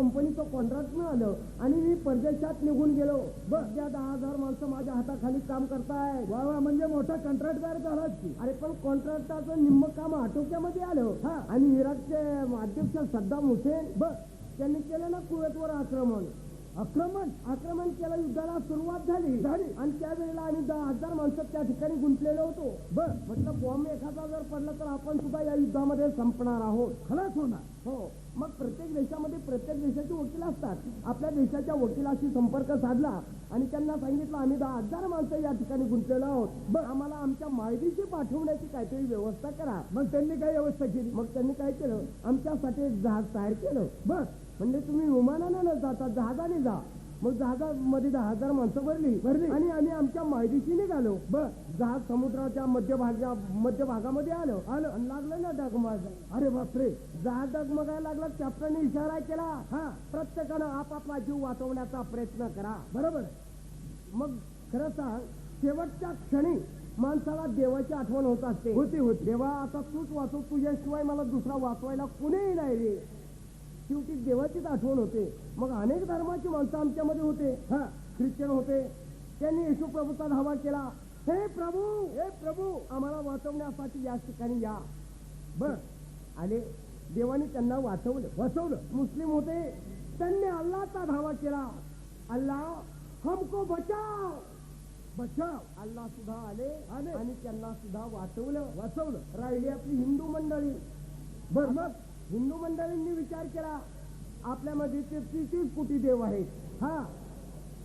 कंपनीचं कॉन्ट्रॅक्ट मिळालं आणि मी परदेशात निघून गेलो. त्या 10,000 माणसं माझ्या हाताखाली काम करताय. वा वा, म्हणजे मोठा कंत्राटदार झालाच की. अरे पण कॉन्ट्रॅक्टाचं निम्म काम आटोक्यामध्ये आलं आणि इराकचे अध्यक्ष सद्दाम हुसेन त्यांनी केलं ना कुवेतवर आक्रमण केलं. युद्धाला सुरुवात झाली आणि त्यावेळेला आम्ही 10,000 माणसं त्या ठिकाणी गुंतलेलो होतो. म्हटलं बॉम्ब एखादा जर पडला तर आपण सुद्धा या युद्धामध्ये संपणार आहोत. खलास होणार. हो. मग प्रत्येक देशामध्ये प्रत्येक देशाचे वकील असतात. आपल्या देशाच्या वकिलाशी संपर्क साधला आणि त्यांना सांगितलं आम्ही 10,000 माणसं या ठिकाणी गुंतलेलो आहोत, आम्हाला आमच्या मायदेशी पाठवण्याची काहीतरी व्यवस्था करा. मग त्यांनी काय व्यवस्था केली? मग त्यांनी काय केलं, आमच्यासाठी एक जहाज तयार केलं. म्हणजे तुम्ही विमानानं न जाता जहाजाने जा. मग जहाजामध्ये 10,000 माणसं भरली आणि आम्ही आमच्या मायदेशी निघालो. जहाज समुद्राच्या मध्यभागामध्ये आलं आणि लागलं ना डगमगायला. अरे बापरे. जहाज डगमगायला लागला. कॅप्टनने इशारा केला, प्रत्येकानं आपापला जीव वाचवण्याचा प्रयत्न करा. बरोबर. मग खरं सांग, शेवटच्या क्षणी माणसाला देवाची आठवण होत असते. होती. देवा आता तूच वाचव, तुझ्याशिवाय मला दुसरा वाचवायला कुणीही नाही रे. शेवटी देवाचीच आठवण होते. मग अनेक धर्माची माणसं आमच्यामध्ये होते. ख्रिश्चन होते. त्यांनी येशू प्रभूचा धावा केला. हे प्रभू आम्हाला वाचवण्यासाठी या ठिकाणी या. आले. देवाने त्यांना वाचवलं. मुस्लिम होते. त्यांनी अल्लाहचा धावा केला. अल्लाह हमको बचाव. अल्लाह सुद्धा आले आणि त्यांना सुद्धा वाचवलं. राहिली आपली हिंदू मंडळी. मग हिंदू मंडळींनी विचार केला, आपल्यामध्ये 33 कोटी देव आहेत.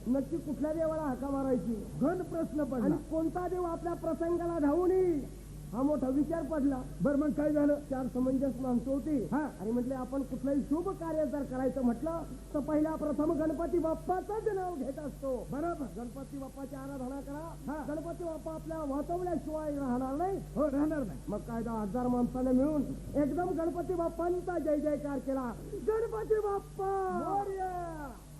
नक्की कुठल्या देवाला हाका मारायची? घन प्रश्न पडला. आणि कोणता देव आपल्या प्रसंगाला धावून येईल हा मोठा विचार पडला. मग काय झालं? 4 समंजस माणसं होती आणि म्हटले आपण कुठलंही शुभ कार्य जर करायचं म्हटलं तर पहिला प्रथम गणपती बाप्पाचंच नाव घेत असतो. बरोबर. गणपती बाप्पाची आराधना करा. गणपती बाप्पा आपल्या वाचवल्याशिवाय राहणार नाही. राहणार नाही. मग काय 10,000 माणसाने मिळून एकदम गणपती बाप्पांचा जय जयकार केला. गणपती बाप्पा मोरया,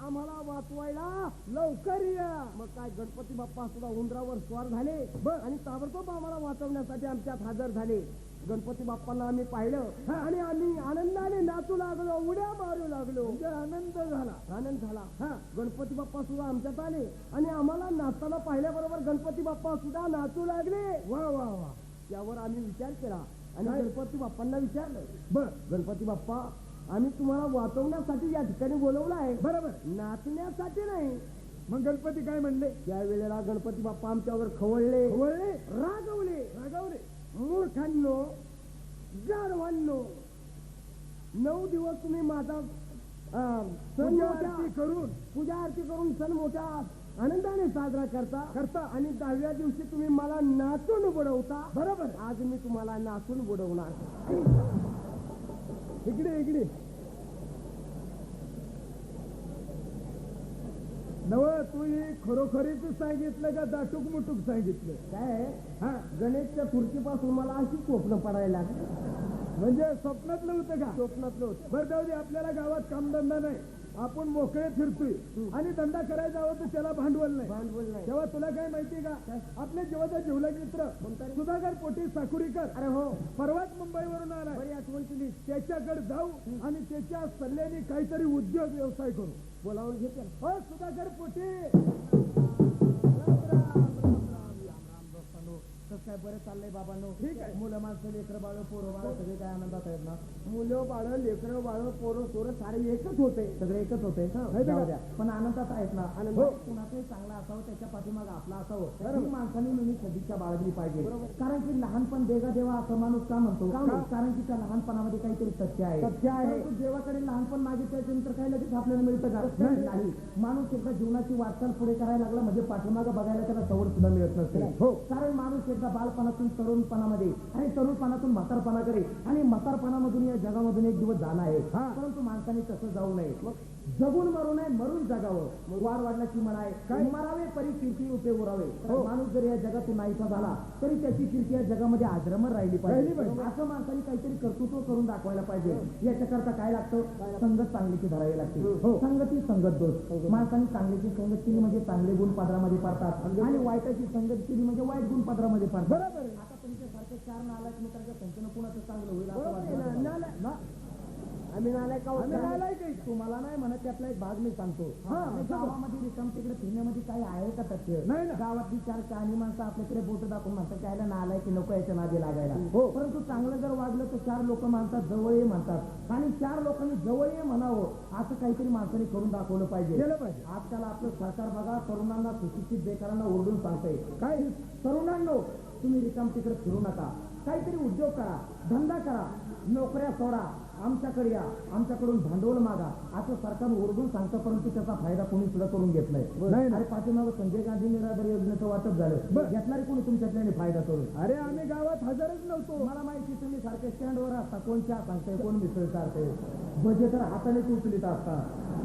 आम्हाला वाचवायला लवकर या. मग काय गणपती बाप्पा सुद्धा उंदरावर स्वार झाले आणि ताबडतोब आम्हाला वाचवण्यासाठी आमच्यात हजर झाले. गणपती बाप्पांना आम्ही पाहिलं आणि आम्ही आनंदाने नाचू लागलो, उड्या मारू लागलो. आनंद झाला. गणपती बाप्पा सुद्धा आमच्यात आले आणि आम्हाला नाचताना पाहिल्याबरोबर गणपती बाप्पा सुद्धा नाचू लागले. वा. यावर आम्ही विचार केला आणि गणपती बाप्पांना विचारलं, गणपती बाप्पा आम्ही तुम्हाला वाचवण्यासाठी या ठिकाणी बोलवलं आहे, बरोबर, नाचण्यासाठी नाही. मग गणपती काय म्हणले? त्यावेळेला गणपती बाप्पा आमच्यावर खवळले, रागवले. मूर्खांनो, गाढवांनो, 9 दिवस तुम्ही माझा पूजा आरती करून सण मोठ्या आनंदाने साजरा करता आणि 10व्या दिवशी तुम्ही मला नाचून बुडवता. बरोबर. आज मी तुम्हाला नाचून बुडवणार. इकडे नव, तू खरोखरीच सांगितलं का दाटूक मुटूक सांगितलं? काय गणेश चतुर्थीपासून मला अशी स्वप्न पडायला लागली. म्हणजे स्वप्नातलं होतं का? स्वप्नातलं होतं. बरं जाऊ दे, आपल्याला गावात कामधंदा नाही, आपण मोकळे फिरतोय आणि धंदा करायचा हवा तर त्याला भांडवल नाही. तेव्हा तुला काय माहितीये का, आपले जेव्हा जिवलग मित्र सुधाकर पोटी साकुरीकर, अरे हो, परवाच मुंबईवरून आला, बरी आठवण केली. त्याच्याकडे जाऊ आणि त्याच्या सल्ल्याने काहीतरी उद्योग व्यवसाय करू. बोलावून घेते. हो सुधाकर पोटी, काय बरं चाललंय बाबांनो? ठीक आहे. मुलं माणसं, लेकरं बाळ, पोरं बाळ सगळे काय आनंदात आहेत ना? मुलं बाळ, लेकरं बाळ, पोरं सोरं सारे एकच होते, सगळे एकच होते. पण आनंदात आहेत ना? आनंद कुणाचाही चांगला असावं, त्याच्या पाठीमागे आपला असावं, ही माणसांनी नेहमी सदिच्छा बाळगली पाहिजे. कारण की लहानपण देगा देवा असं माणूस का म्हणतो? कारण की त्या लहानपणामध्ये काहीतरी सत्य आहे. देवाकडे लहानपण मागितल्यानंतर काही लगेच आपल्याला मिळतं का? नाही. माणूस एकदा जीवनाची वाटचाल पुढे करायला लागला म्हणजे पाठीमागे बघायला त्याला सवड सुद्धा मिळत नसते. कारण माणूस एकदा बालपणातून तरुणपणामध्ये आणि तरुणपणातून म्हातारपणाकडे आणि म्हातारपणामधून या जगामधून एक दिवस जाणं आहे. परंतु माणसाने तसं जाऊ नये. जगून मरू नये, मरून जगावं. वार वाढल्याची म्हणा आहे, मरावे परी कीर्ती उपे उरावे. माणूस जर या जगातून नाहीसा झाला तरी त्याची कीर्ती या जगामध्ये आजरमर राहिली पाहिजे. असं माणसाने काहीतरी कर्तृत्व करून दाखवायला पाहिजे. याच्याकरता काय लागतं? संगत चांगलीची धरावी लागते. संगती संगत दोष. माणसाने चांगलीची संगत केली म्हणजे चांगले गुण पदरामध्ये पडतात आणि वाईटाची संगत केली म्हणजे वाईट गुण पदरामध्ये पडतात. बरोबर. आता तुमच्यासारखे 4 नालायक मित्राच्या संख्येनं कुणाचं चांगलं होईल असं वाटतं? आम्ही नालाय का आम्ही नालाय काही तुम्हाला नाही म्हणत त्यातला एक भाग मी सांगतो हा, आपल्या गावामध्ये रिकाम तिकडे फिरण्यामध्ये काही आहे का तथ्य नाही ना. गावातली चार शहाणी माणसं आपल्याकडे बोट दाखवून म्हणतात त्याला नालाय की नको याच्या नादी लागायला हो. परंतु चांगलं जर वागलं तर चार लोक म्हणतात जवळ ये म्हणतात आणि चार लोकांनी जवळ ये म्हणावं असं काहीतरी माणसाने करून दाखवलं पाहिजे केलं पाहिजे. आजकाल आपलं सरकार बघा तरुणांना सुशिक्षित बेकारांना ओरडून सांगतंय काय तरुणांनो तुम्ही रिकाम तिकडे फिरू नका काहीतरी उद्योग करा धंदा करा नोकऱ्या सोडा आमच्याकडे या आमच्याकडून भांडवल मागा असं सरकार ओरडून सांगतं परंतु त्याचा फायदा कोणी सुद्धा करून घेत नाही नाही ना. अरे पाठीमागं संजय गांधी निराधार योजनेचं वाटप झालं बरं. घेतणारे कोणी तुमच्यातल्याने फायदा करून अरे आम्ही गावात हजरच नव्हतो. मला माहिती तुम्ही सारखे स्टँडवर असता कोण चहा सांगतंय कोण मिसळ चालतंय बजेट हाताने उचलीत असता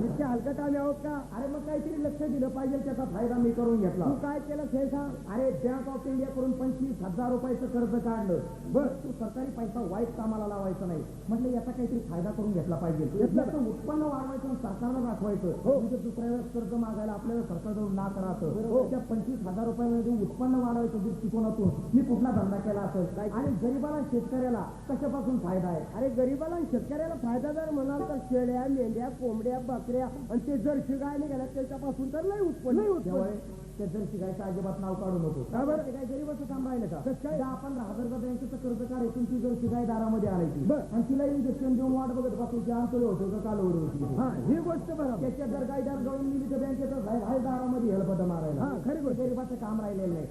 इतके हलकट आम्ही आहोत का? अरे मग काहीतरी लक्ष दिलं पाहिजे त्याचा फायदा मी करून घेतला तू काय केलं हे सांग. अरे बँक ऑफ इंडिया कडून 25,000 रुपयाचं कर्ज काढलं बर तू सरकारी पैसा वाईट कामाला लावायचा नाही म्हटलं याचा काहीतरी फायदा करून घेतला पाहिजे याचं उत्पन्न वाढवायचं आणि सरकारला दाखवायचं हो. म्हणजे दुसऱ्या वेळेस कर्ज मागायला आपल्याला सरकारकडून ना करायचं त्या 25,000 रुपयामध्ये उत्पन्न वाढवायचं दृष्टिकोनातून मी कुठला धंदा केला असेल आणि गरीबाला शेतकऱ्याला कशापासून फायदा आहे अरे गरीबाला आणि शेतकऱ्याला फायदा जर म्हणाल तर शेळ्या मेंढ्या कोंबड्या बकऱ्या आणि ते जर्सी गाय निघाल्या त्याच्यापासून तर नाही उत्पन्न त्या जर शिकायचं अजिबात नाव काढू नको का बरं? ते काय गरीबाचं काम राहिलं का कसं काय? 10-15 हजार बँकेचं कर्ज काढायचं ती जर शिकाय दारामध्ये आणायची बरं. आणि तिला इंजेक्शन देऊन वाट बघत बसायची आंतोळे होते का कालवड होती हा ही गोष्ट बरोबर. त्याच्यात जर गायदार गळून गेली तर बँकेचा दारामध्ये हेलपट मारायला हा, खरी गोष्ट. गरीबाचं काम राहिलेलं नाही